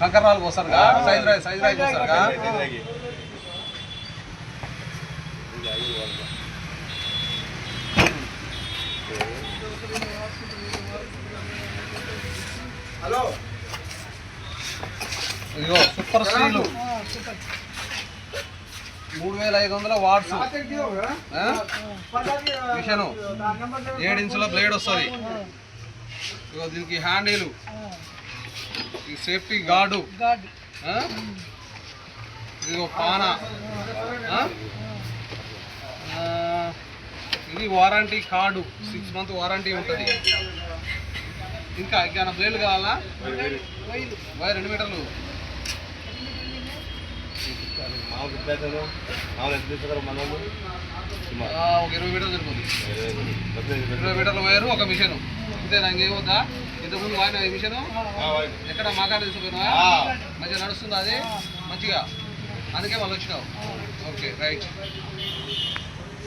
కంకర్రాలు పోస్తారుగా size రాయి పోస్తారుగా hello ఇదిగో super steel 3500 watts machine 7 ఇంచుల బ్లేడ్ వస్తుంది. ఇదిగో దీనికి హ్యాండిల్, ఈ సేఫ్టీ గార్డు, ఇదిగో పానా, ఇది వారంటీ కార్డు 6 మంత్ వారంటీ ఉంటుంది. ఇంకా బ్లేడ్లు కావాలా? 2 మీటర్లు ఒక 20 మీటర్లు సరిపోతుంది. 20 మీటర్ల వైరు ఒక మిషన్ అంతేనా? ఇంకేమవుతా? ఇంతకుముందు వాడిన మిషన్ ఎక్కడ మాకాడ తీసుకుపోయినా మంచిగా నడుస్తుంది అది మంచిగా, అందుకే వాళ్ళు వచ్చినావు. Okay right.